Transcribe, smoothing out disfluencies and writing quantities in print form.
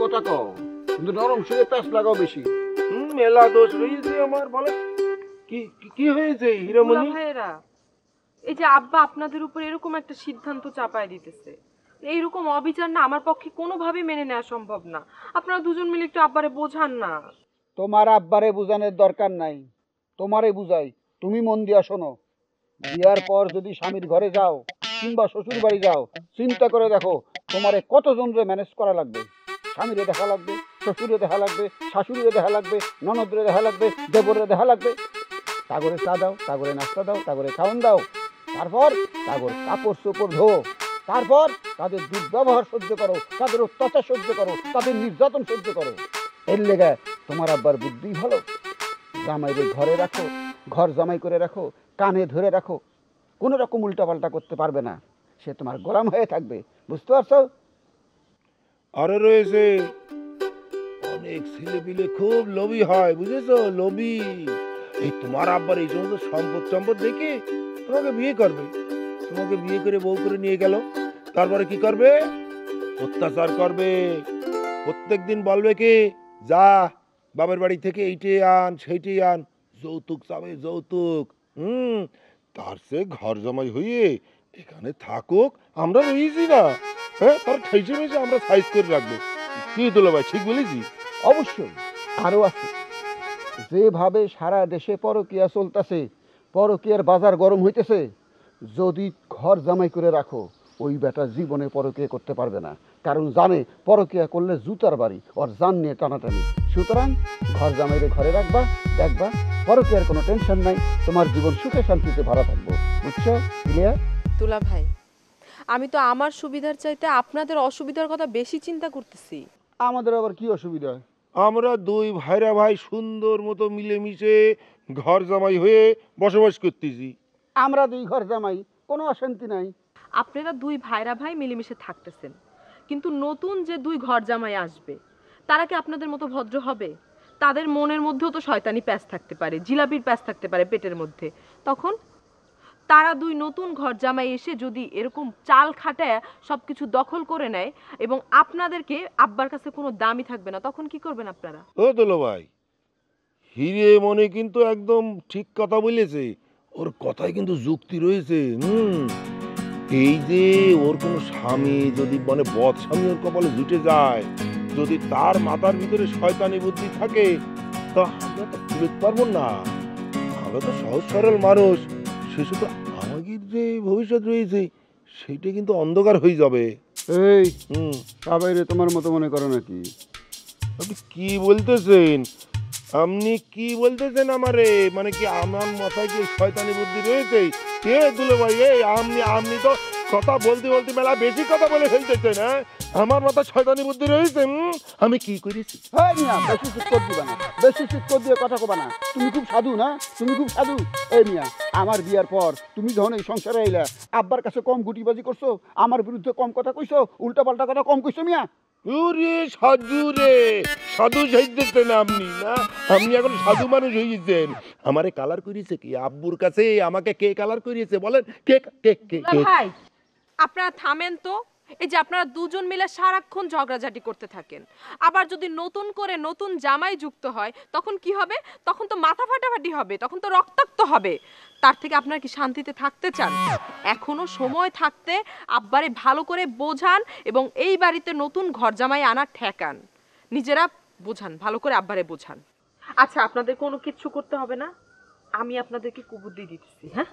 কথা কও, কিন্তু নরম সুরে প্যাঁচ লাগাও বেশি। মেলা দোষ রয়েছে আমার, বলে কি কি হয়েছে হীরামণি? ভাইয়েরা, এই যে আব্বা আপনাদের উপর এরকম একটা সিদ্ধান্ত চাপায় দিতেছে, এইরকম অবিচার না আমার পক্ষে কোনোভাবেই মেনে নেওয়া সম্ভব না। আপনারা দুজন মিলে একটু আব্বারে বোঝান না। তোমার আব্বারে বুঝানোর দরকার নাই, তোমারে বুঝাই। তুমি মন দিয়া শোনো, বিয়ার পর যদি স্বামীর ঘরে যাও কিংবা শ্বশুর বাড়ি যাও, চিন্তা করে দেখো তোমারে কতজনরে ম্যানেজ করা লাগবে। স্বামীরে দেখা লাগবে, শ্বশুরে দেখা লাগবে, শাশুড়িরে দেখা লাগবে, ননদরে দেখা লাগবে, দেবরে দেখা লাগবে। তাগরে চা দাও, তাগরে নাস্তা দাও, তাগরে খাওয়ান দাও, তারপর তাগর কাপড় চোপড় ধো, তারপর তাদের দুর্ব্যবহার সহ্য করো, তাদের অত্যাচার সহ্য করো, তাদের নির্যাতন সহ্য করো। এর লেগে তোমার আব্বার বুদ্ধি ভালো, জামাইরে ঘরে রাখো, ঘর জামাই করে রাখো, কানে ধরে রাখো, কোনো রকম উল্টাপাল্টা করতে পারবে না, সে তোমার গোলাম হয়ে থাকবে। বুঝতে পারছো? আরো রয়েছে অনেক ছেলেপিলে খুব লোভী হয়, বুঝেছো? লোভী। এই তোমার আব্বার এই সমস্ত সম্পদ সম্পদ দেখে তোমাকে বিয়ে করবে, তোমাকে বিয়ে করে বউ করে নিয়ে গেল, তারপরে কি করবে? অত্যাচার করবে। প্রত্যেকদিন বলবে কি, যা বাবার বাড়ি থেকে এইটে আন সেইটে আন, যৌতুক চাবে যৌতুক। তার সে ঘর জামাই হইয়ে এখানে থাকুক, আমরা রয়েছি না, হ্যাঁ, তার ঠেসে মেসে আমরা সাইজ করে রাখবো। কি দুলা ভাই, ঠিক বলেছি? অবশ্যই আরো আছে। যেভাবে সারা দেশে পরকীয়া চলতেছে, পরকীয়ার বাজার গরম হইতেছে, যদি ঘর জামাই করে রাখো, ওই বেটা জীবনে পরকীয়া করতে পারবে না, কারণ জানে পরকীয়া করলে জুতার বাড়ি, ওর জান নিয়ে টানাটানি। সুতরাং ঘর জামাইরে ঘরে রাখবা, দেখবা পরকীয়ার কোনো টেনশন নাই, তোমার জীবন সুখে শান্তিতে ভরা থাকবো। বুঝছো ক্লিয়ার? দুলা ভাই, আমি তো আমার সুবিধার চাইতে আপনাদের অসুবিধার কথা বেশি চিন্তা করতেছি। আমাদের আবার কি অসুবিধা? আমরা দুই ভাইরা ভাই সুন্দর মতো মিলেমিশে ঘর জামাই হয়ে বসবাস করতেছি। আমরা দুই ঘর জামাই, কোনো অশান্তি নাই। আপনারা দুই ভাইরা ভাই মিলেমিশে থাকতেছেন, কিন্তু নতুন যে দুই ঘর জামাই আসবে, তারা কি আপনাদের মতো ভদ্র হবে? তাদের মনের মধ্যেও তো শয়তানি প্যাঁচ থাকতে পারে, জিলাপির প্যাঁচ থাকতে পারে পেটের মধ্যে। তখন তারা দুই নতুন ঘর জামাই এসে যদি এরকম চাল খাটায় সবকিছু দখল করে নেয় এবং আপনাদেরকে আব্বার কাছে কোনো দামই থাকবে না, তখন কি করবেন আপনারা? ও দুলা ভাই, হিরে মনে কিন্তু একদম ঠিক কথা বলেছে, ওর কথায় কিন্তু যুক্তি রয়েছে। এই যে ওর কোনো স্বামী যদি মানে বদ স্বামী ওর কপালে জুটে যায়, যদি তার মাথার ভিতরে শয়তানি বুদ্ধি থাকে, তা আমরা তো বুঝতে পারবো না। আমরা তো সহজ সরল মানুষ, সে শুধু আমাদের যে ভবিষ্যৎ রয়েছে সেইটা কিন্তু অন্ধকার হয়ে যাবে। এই সবাই রে তোমার মতো মনে করো নাকি? আপনি কি বলতেছেন? আপনি কি বলতেছেন আমারে? মানে কি আমার মাথায় কি শয়তানি বুদ্ধি রয়েছে? কে দুলো ভাই, এই আপনি তো কথা বলতে বলতে মেলা বেশি কথা বলে ফেলতেছেন। হ্যাঁ, আমার মাথায় শয়তানি বুদ্ধি রয়েছে? আমি কি করেছি? হ্যাঁ মিয়া, বেশি চিৎকর দিবা না, বেশি চিৎকর দিয়ে কথা কবা না। তুমি খুব সাধু না, তুমি খুব সাধু। এই মিয়া, আমার বিয়ার পর তুমি যখন এই সংসারে আইলা, আব্বার কাছে কম গুটিবাজি করছো, আমার বিরুদ্ধে কম কথা কইছো, উল্টা পাল্টা কথা কম কইছো মিয়া। ওরে সাধু রে, সাধু সাইতেছেন আপনি না? আপনি এখন সাধু মানুষ হয়ে গেছেন। আমারে কালার করিয়েছে কি আব্বুর কাছে? আমাকে কে কালার করিয়েছে বলেন? কে কে কে কে? ভাই, আপনারা থামেন তো। এই যে আপনারা দুজন মিলে সারাক্ষণ ঝগড়াঝাটি করতে থাকেন, আবার যদি নতুন করে নতুন জামাই যুক্ত হয় তখন কি হবে? তখন তো মাথা ফাটাফাটি হবে, তখন তো রক্তাক্ত হবে। তার থেকে আপনারা কি শান্তিতে থাকতে চান? এখনো সময় থাকতে আব্বারে ভালো করে বোঝান এবং এই বাড়িতে নতুন ঘর জামাই আনার ঠেকান। নিজেরা বোঝান, ভালো করে আব্বারে বোঝান। আচ্ছা, আপনাদের কোনো কিচ্ছু করতে হবে না, আমি আপনাদেরকে কুবুদ্ধি দিতেছি। হ্যাঁ,